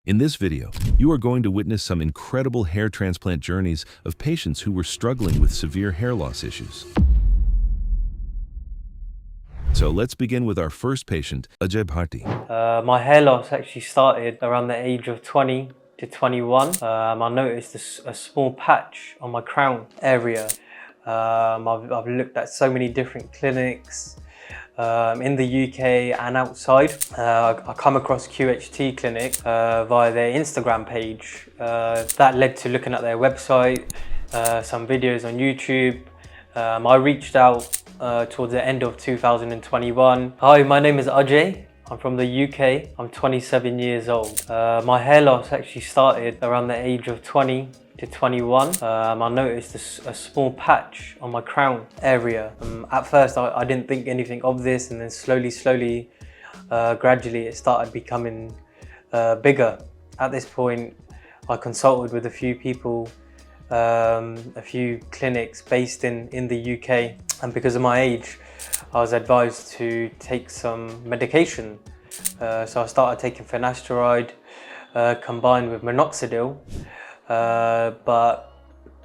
In this video, you are going to witness some incredible hair transplant journeys of patients who were struggling with severe hair loss issues. So let's begin with our first patient, HX-ILYJ. My hair loss actually started around the age of 20 to 21. I noticed a small patch on my crown area. I've looked at so many different clinics in the UK and outside. I come across QHT Clinic via their Instagram page. That led to looking at their website, some videos on YouTube. I reached out towards the end of 2021. Hi, my name is Ajay. I'm from the UK. I'm 27 years old. My hair loss actually started around the age of 20 to 21. I noticed a small patch on my crown area. At first I didn't think anything of this, and then slowly, gradually it started becoming bigger. At this point I consulted with a few people, a few clinics based in the UK, and because of my age I was advised to take some medication. So I started taking finasteride combined with minoxidil. But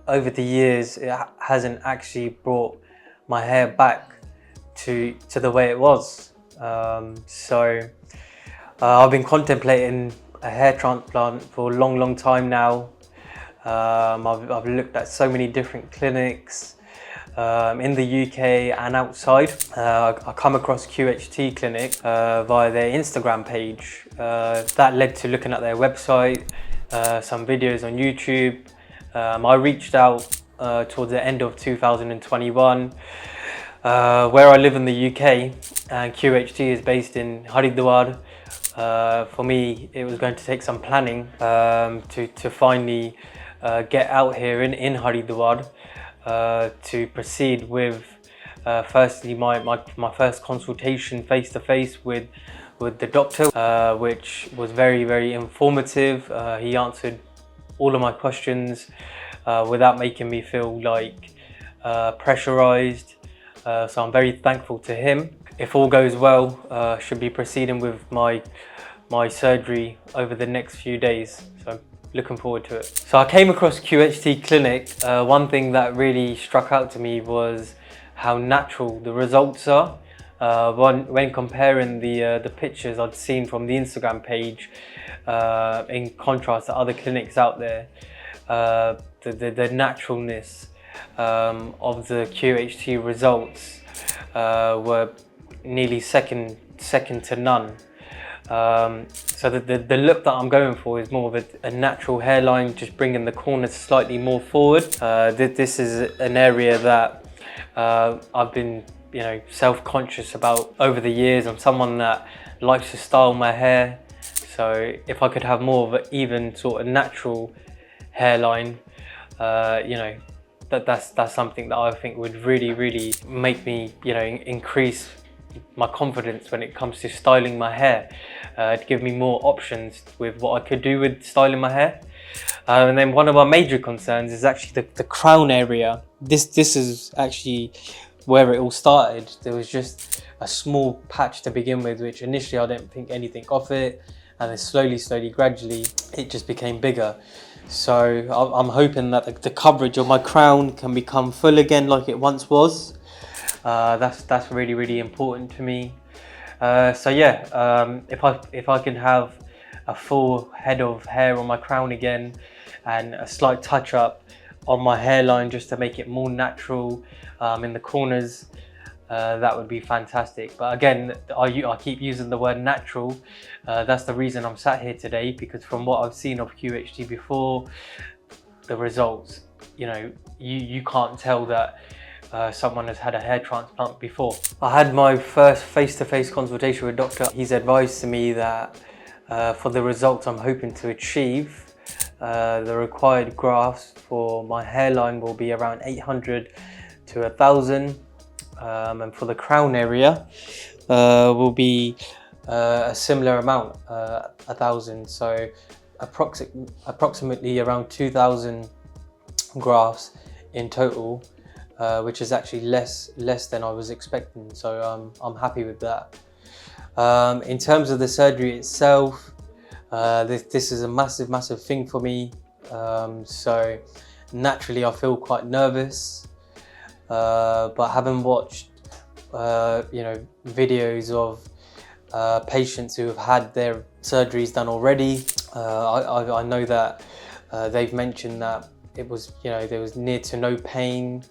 over the years it hasn't actually brought my hair back to the way it was. I've been contemplating a hair transplant for a long time now. I've looked at so many different clinics in the UK and outside. I come across QHT Clinic via their Instagram page. That led to looking at their website, some videos on YouTube. I reached out towards the end of 2021. Where I live in the UK, and QHT is based in Hyderabad. For me, it was going to take some planning to finally get out here in Hyderabad to proceed with firstly my first consultation face to face with the doctor, which was very informative. He answered all of my questions without making me feel like pressurized. So I'm very thankful to him. If all goes well, should be proceeding with my surgery over the next few days. So I'm looking forward to it. So I came across QHT Clinic. One thing that really struck out to me was how natural the results are. When comparing the pictures I'd seen from the Instagram page, in contrast to other clinics out there, the naturalness of the QHT results were nearly second to none. So the look that I'm going for is more of a natural hairline, just bringing the corners slightly more forward. This is an area that I've been self-conscious about over the years. I'm someone that likes to style my hair, so if I could have more of an even sort of natural hairline, that's something that I think would really make me increase my confidence when it comes to styling my hair, to give me more options with what I could do with styling my hair. And then one of my major concerns is actually the crown area. This is actually where it all started. There was just a small patch to begin with, which initially I didn't think anything of it, and then slowly, gradually, it just became bigger. So I'm hoping that the coverage of my crown can become full again like it once was. That's really important to me. So yeah, if I can have a full head of hair on my crown again, and a slight touch up on my hairline just to make it more natural in the corners, that would be fantastic. But again, I keep using the word natural. That's the reason I'm sat here today, because from what I've seen of QHT before, the results, you can't tell that someone has had a hair transplant before. I had my first face-to-face consultation with doctor. He's advised to me that for the results I'm hoping to achieve, the required grafts for my hairline will be around 800 to 1,000, and for the crown area will be a similar amount, 1,000. So approximately around 2,000 grafts in total, which is actually less than I was expecting. So I'm happy with that. In terms of the surgery itself, This is a massive thing for me. So naturally I feel quite nervous, but having watched videos of patients who have had their surgeries done already, I know that they've mentioned that it was, there was near to no pain.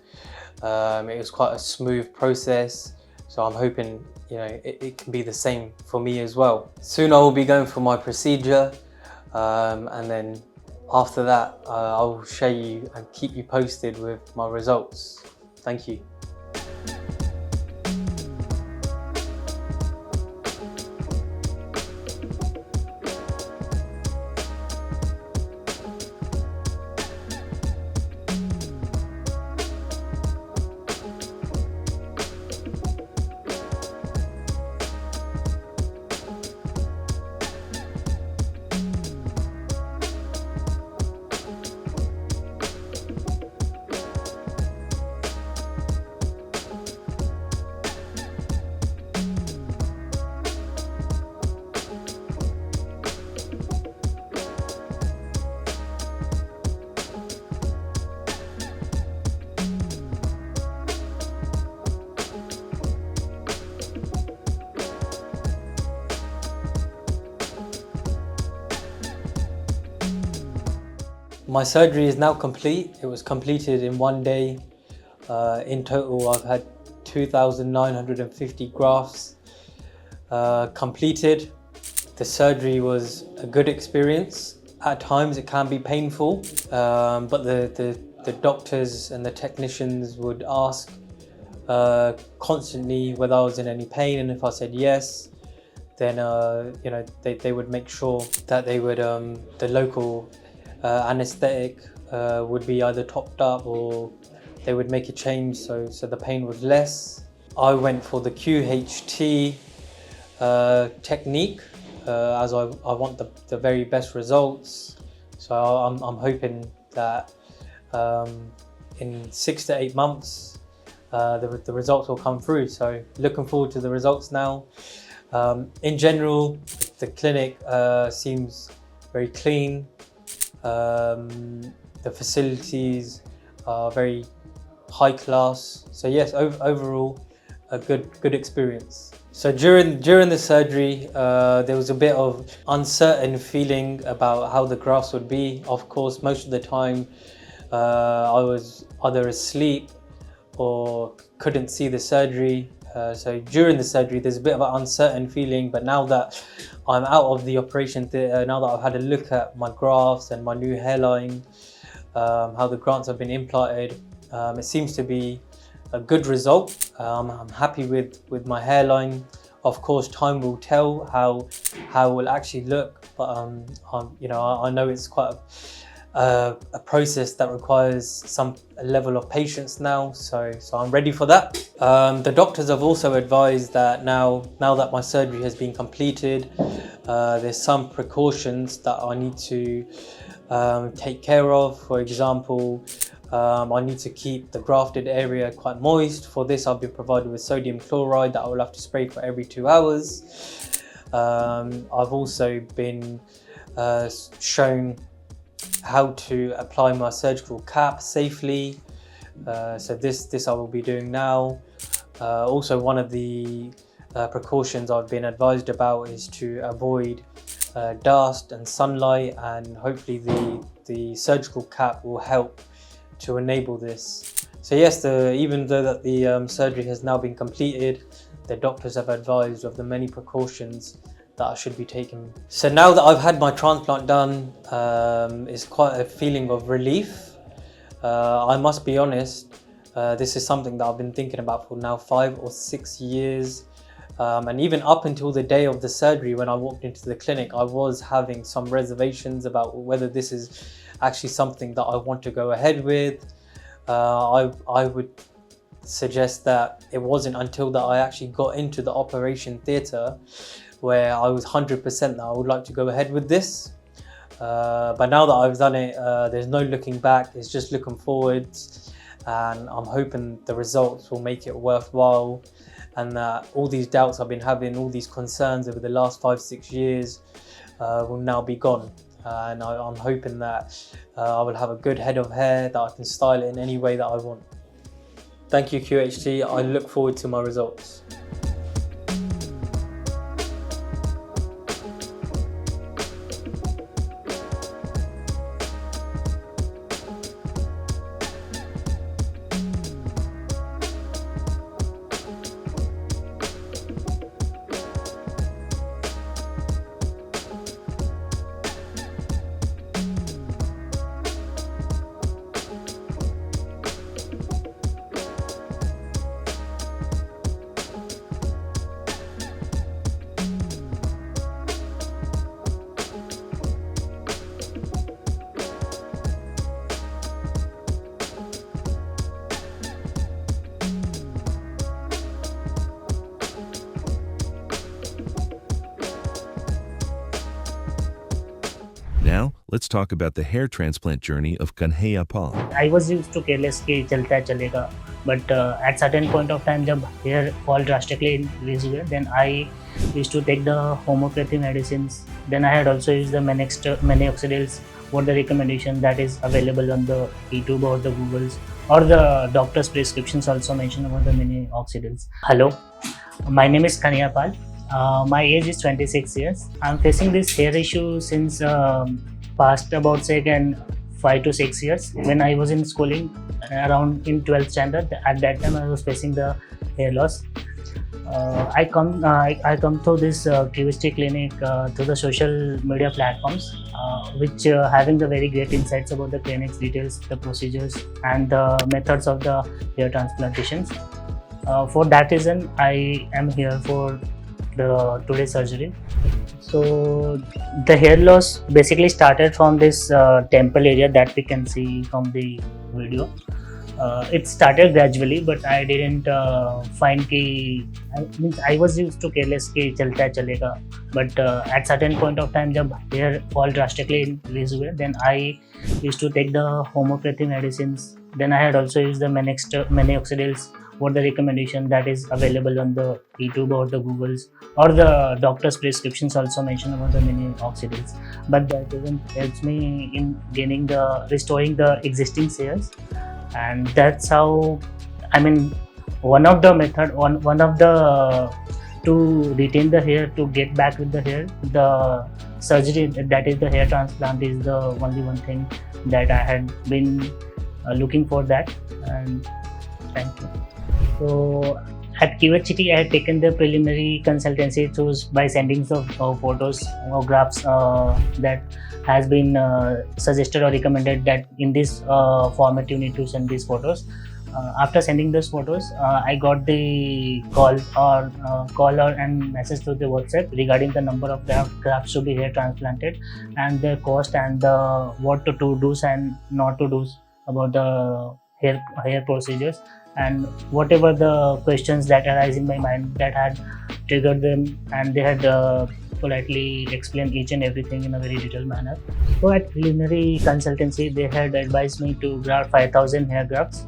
It was quite a smooth process, so I'm hoping it can be the same for me as well. Soon I will be going for my procedure, and then after that I will show you and keep you posted with my results. Thank you. My surgery is now complete. It was completed in 1 day. In total, I've had 2,950 grafts completed. The surgery was a good experience. At times it can be painful, but the doctors and the technicians would ask constantly whether I was in any pain, and if I said yes, then they would make sure that they would the local anesthetic would be either topped up or they would make a change so the pain was less. I went for the QHT technique as I want the very best results. So I'm hoping that in 6 to 8 months the results will come through. So looking forward to the results now. In general, the clinic seems very clean. The facilities are very high class. So yes, overall a good experience. So during the surgery, there was a bit of uncertain feeling about how the grafts would be. Of course, most of the time I was either asleep or couldn't see the surgery. So during the surgery, there's a bit of an uncertain feeling, but now that I'm out of the operation theatre, now that I've had a look at my grafts and my new hairline, how the grafts have been implanted, it seems to be a good result. I'm happy with my hairline. Of course, time will tell how it will actually look, but I know it's quite a process that requires some level of patience now, so I'm ready for that. The doctors have also advised that now that my surgery has been completed, there's some precautions that I need to take care of. For example, I need to keep the grafted area quite moist. For this, I've been provided with sodium chloride that I will have to spray for every 2 hours. I've also been shown how to apply my surgical cap safely. So this I will be doing now. Also, one of the precautions I've been advised about is to avoid dust and sunlight, and hopefully the surgical cap will help to enable this. So yes, even though that the surgery has now been completed, the doctors have advised of the many precautions that I should be taking. So now that I've had my transplant done, it's quite a feeling of relief. I must be honest, this is something that I've been thinking about for now 5 or 6 years. And even up until the day of the surgery, when I walked into the clinic, I was having some reservations about whether this is actually something that I want to go ahead with. I would suggest that it wasn't until that I actually got into the operation theatre where I was 100% that I would like to go ahead with this. But now that I've done it, there's no looking back, it's just looking forward, and I'm hoping the results will make it worthwhile, and that all these doubts I've been having, all these concerns over the last 5-6 years will now be gone. And I'm hoping that I will have a good head of hair that I can style it in any way that I want. Thank you, QHT. I look forward to my results. Now, let's talk about the hair transplant journey of Kanhaiya Pal. I was used to careless कि चलता है चलेगा, but at certain point of time जब hair fall drastically increase हुए, then I used to take the homeopathy medicines. Then I had also used the minoxidils, what the recommendation that is available on the YouTube or the Googles, or the doctor's prescriptions also mention about the minoxidils. Hello, my name is Kanhaiya Pal. My age is 26 years. I'm facing this hair issue since past about say 5 to 6 years. When I was in schooling, around in 12th standard, at that time I was facing the hair loss. I come through this QHT clinic through the social media platforms, which having the very great insights about the clinic's details, the procedures, and the methods of the hair transplantations. For that reason, I am here for the today's surgery. So the hair loss basically started from this temple area that we can see from the video. It started gradually, but I didn't find I was used to careless कि चलता है चलेगा, but at certain point of time जब hair fall drastically increase हुए, then I used to take the homeopathy medicines. Then I had also used the minoxidils, what the recommendation that is available on the YouTube or the Googles, or the doctor's prescriptions also mention about the minoxidils. But that doesn't help me in restoring the existing hairs, and that's how one of the to retain the hair, to get back with the hair, the surgery, that is the hair transplant, is the only one thing that I had been looking for that. And thank you. So at QHT, I had taken the preliminary consultancy by sending some photos or grafts that has been suggested or recommended that in this format you need to send these photos. After sending those photos, I got the call and message through the WhatsApp regarding the number of grafts to be hair transplanted, and their cost, and what to do and not to do about the hair procedures, and whatever the questions that arise in my mind that had triggered them, and they had politely explained each and everything in a very detailed manner. So at preliminary consultancy, they had advised me to graft 5,000 hair grafts.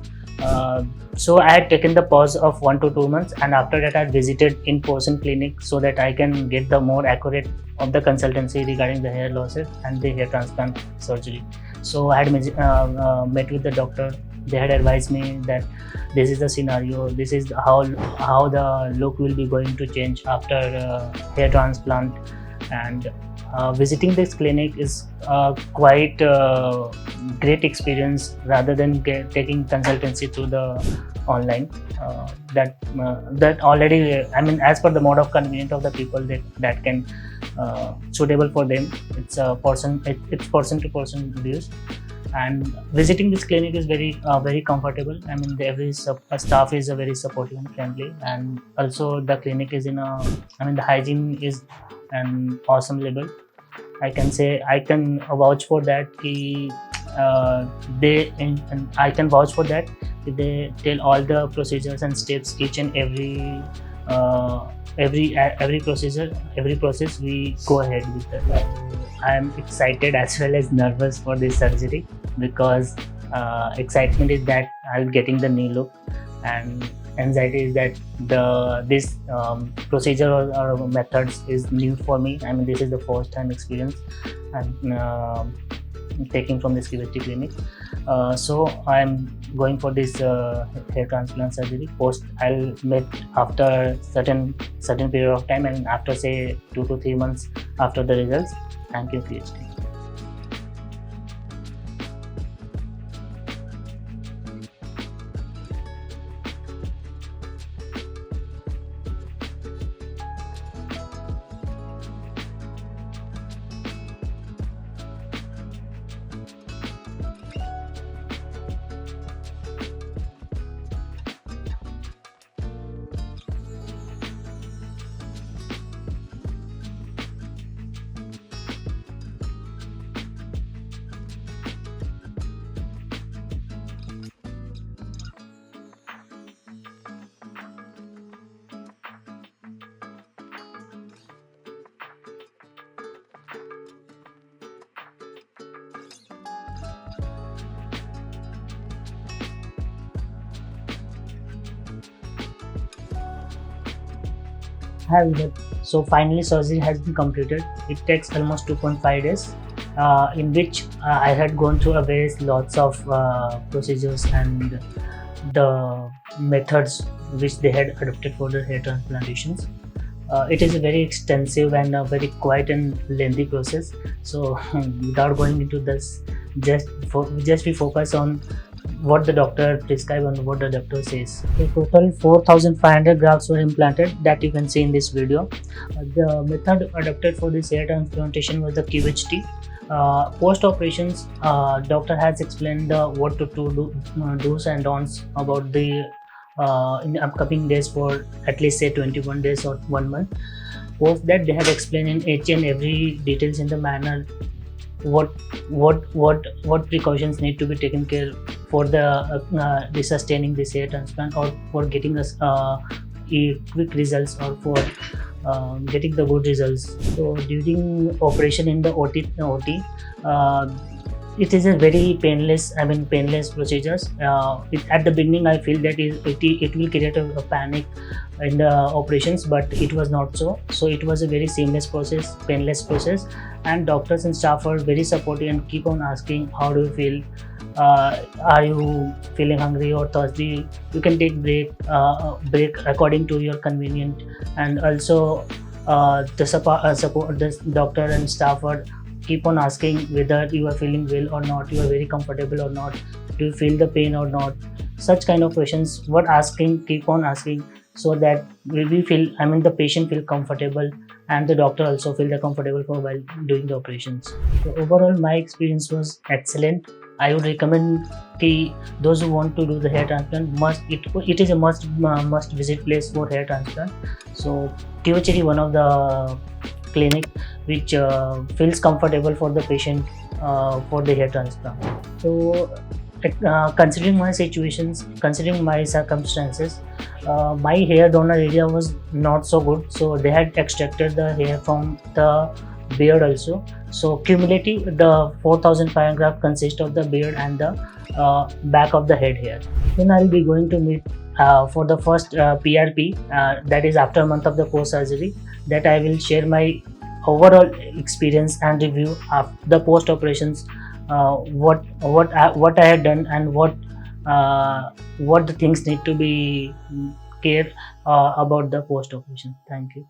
So I had taken the pause of 1 to 2 months, and after that I had visited in-person clinic so that I can get the more accurate of the consultancy regarding the hair losses and the hair transplant surgery. So I had met with the doctor. They had advised me that this is the scenario, this is how the look will be going to change after hair transplant, and visiting this clinic is quite great experience rather than taking consultancy through the online. That already, as per the mode of convenience of the people that can suitable for them, it's person to person views. And visiting this clinic is very comfortable. Every staff is very supportive and friendly, and also the clinic is the hygiene is an awesome level. I can vouch for that. I can vouch for that. They tell all the procedures and steps, each and every process we go ahead with that. I am excited as well as nervous for this surgery, because excitement is that I'll getting the new look, and anxiety is that this procedure or methods is new for me. I mean, this is the first time experience I'm taking from this QHT clinic. So I'm going for this hair transplant surgery. Post I'll meet after certain period of time, and after say 2 to 3 months after the results. Thank you, QHT. So finally surgery has been completed. It takes almost 2.5 days, in which I had gone through a various lots of procedures and the methods which they had adopted for the hair transplantations. It is a very extensive and a very quiet and lengthy process. So without going into this, just we focus on what the doctor prescribes and what the doctor says. In total 4,500 grafts were implanted, that you can see in this video. The method adopted for this hair transplantation was the QHT. Post operations, doctor has explained what to do, do's and don'ts about the in the upcoming days for at least say 21 days or 1 month. Post that, they had explained in each and every details in the manner what precautions need to be taken care for the sustaining this hair transplant, or for getting us quick results, or for getting the good results. So during operation in the OT, it is a very painless procedures. At the beginning I feel that it will create a panic in the operations, but it was not so. So it was a very seamless process, painless process, and doctors and staff are very supportive and keep on asking, how do you feel? Are you feeling hungry or thirsty? You can take break according to your convenient. And also the support the doctor and staff are keep on asking whether you are feeling well or not, you are very comfortable or not, do you feel the pain or not. Such kind of questions keep on asking, so that we feel, the patient feel comfortable, and the doctor also feel comfortable for while doing the operations. So overall my experience was excellent. I would recommend those who want to do the hair transplant it is a must visit place for hair transplant. So QHT one of the clinic which feels comfortable for the patient for the hair transplant. So considering my situations, considering my circumstances, my hair donor area was not so good, so they had extracted the hair from the beard also. So cumulative the 4,500 graft consists of the beard and the back of the head hair. Then I'll be going to meet for the first PRP, that is after a month of the post surgery, that I will share my overall experience and review of the post operations, what I had done, and what the things need to be care about the post operation. Thank you.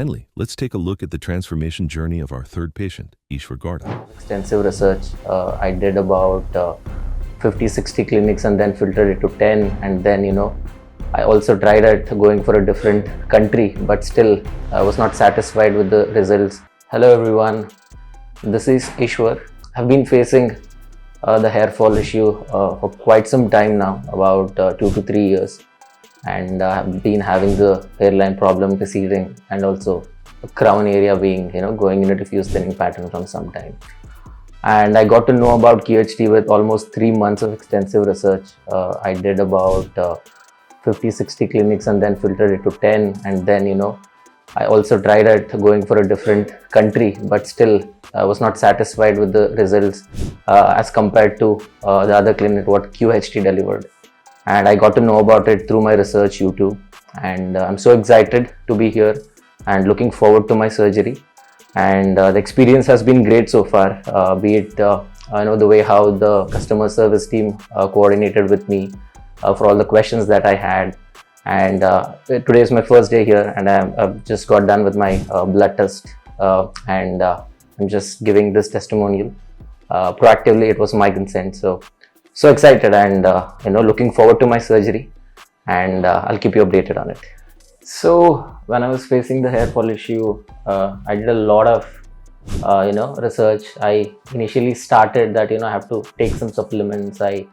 Finally, let's take a look at the transformation journey of our third patient, Ishwar Garda. Extensive research. I did about 50-60 clinics and then filtered it to 10, and then I also tried at going for a different country, but still I was not satisfied with the results. Hello everyone, this is Ishwar. I've been facing the hair fall issue for quite some time now, about 2 to 3 years, and I've been having the hairline problem receding and also the crown area being going in a diffuse thinning pattern from some time. And I got to know about QHT with almost 3 months of extensive research. I did about 50-60 clinics and then filtered it to 10, and then I also tried at going for a different country, but still I was not satisfied with the results as compared to the other clinic what QHT delivered. And I got to know about it through my research YouTube, and I'm so excited to be here and looking forward to my surgery. And the experience has been great so far, be it the way how the customer service team coordinated with me for all the questions that I had. And today is my first day here, and I've just got done with my blood test, and I'm just giving this testimonial proactively. It was my consent, so excited, and looking forward to my surgery, and I'll keep you updated on it. So when I was facing the hair fall issue, I did a lot of research. I initially started that I have to take some supplements. I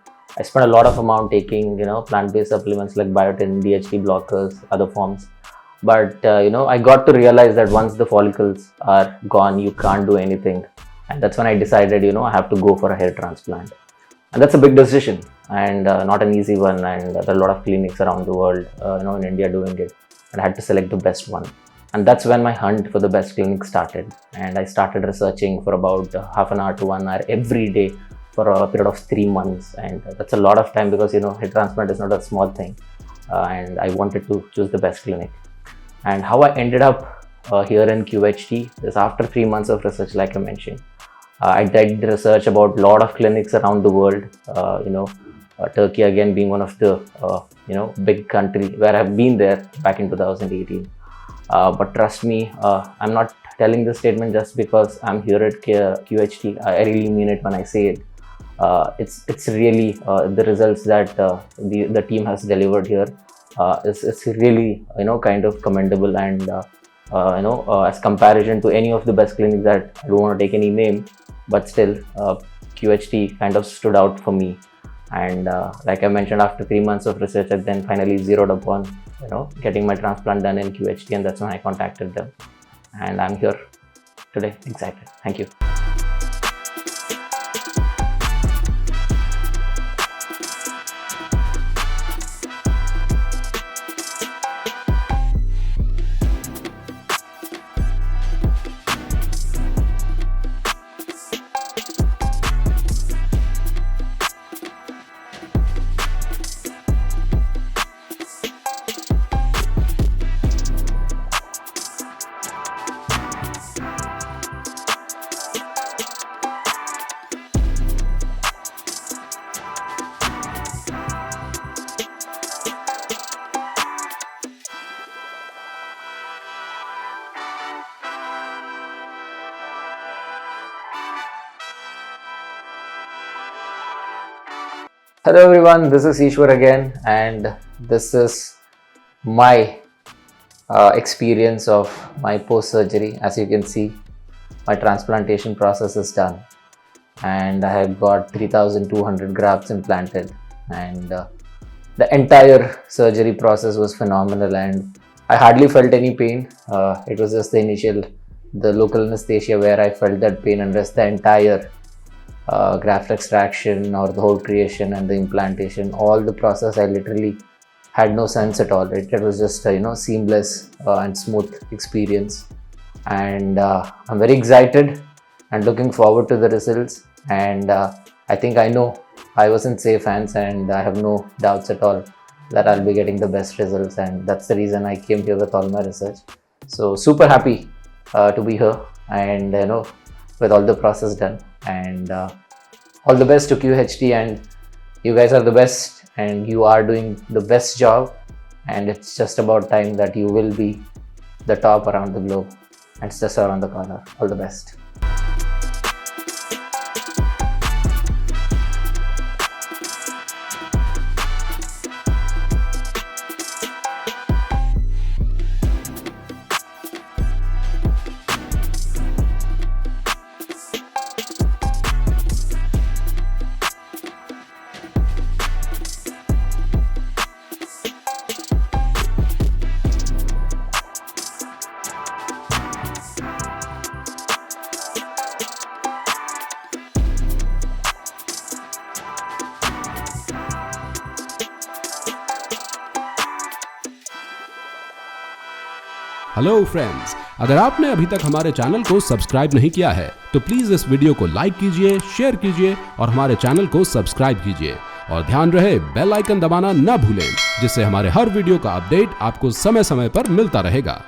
spent a lot of amount taking plant-based supplements like biotin, DHT blockers, other forms. But I got to realize that once the follicles are gone, you can't do anything, and that's when I decided I have to go for a hair transplant. And that's a big decision, and not an easy one, and there are a lot of clinics around the world in India doing it, and I had to select the best one. And that's when my hunt for the best clinic started, and I started researching for about half an hour to 1 hour every day for a period of 3 months. And that's a lot of time because hair transplant is not a small thing, and I wanted to choose the best clinic. And how I ended up here in QHT is after 3 months of research, like I mentioned. I did research about a lot of clinics around the world, Turkey again being one of the big country where I've been there back in 2018. But trust me, I'm not telling this statement just because I'm here at QHT. I really mean it when I say it. It's really the results that the team has delivered here. It's really kind of commendable, and as comparison to any of the best clinics that I don't want to take any name, but still QHT kind of stood out for me. And like I mentioned, after 3 months of research, I then finally zeroed upon getting my transplant done in QHT, and that's when I contacted them, and I'm here today, excited. Thank you. Hello everyone, this is Ishwar again, and this is my experience of my post-surgery. As you can see, my transplantation process is done, and I have got 3,200 grafts implanted, and the entire surgery process was phenomenal, and I hardly felt any pain. It was just the local anesthesia where I felt that pain, and rest the entire graft extraction or the whole creation and the implantation, all the process, I literally had no sense at all. It was just a seamless and smooth experience, and I'm very excited and looking forward to the results. And I think I know I was in safe hands, and I have no doubts at all that I'll be getting the best results, and that's the reason I came here with all my research. So super happy to be here, and with all the process done, and all the best to QHT, and you guys are the best, and you are doing the best job, and it's just about time that you will be the top around the globe, and it's just around the corner. All the best. Hello friends, अगर आपने अभी तक हमारे channel को subscribe नहीं किया है तो प्लीज इस वीडियो को लाइक कीजिए, शेयर कीजिए और हमारे चैनल को सब्सक्राइब कीजिए। और ध्यान रहे बेल आइकन दबाना ना भूलें, जिससे हमारे हर वीडियो का अपडेट आपको समय समय पर मिलता रहेगा।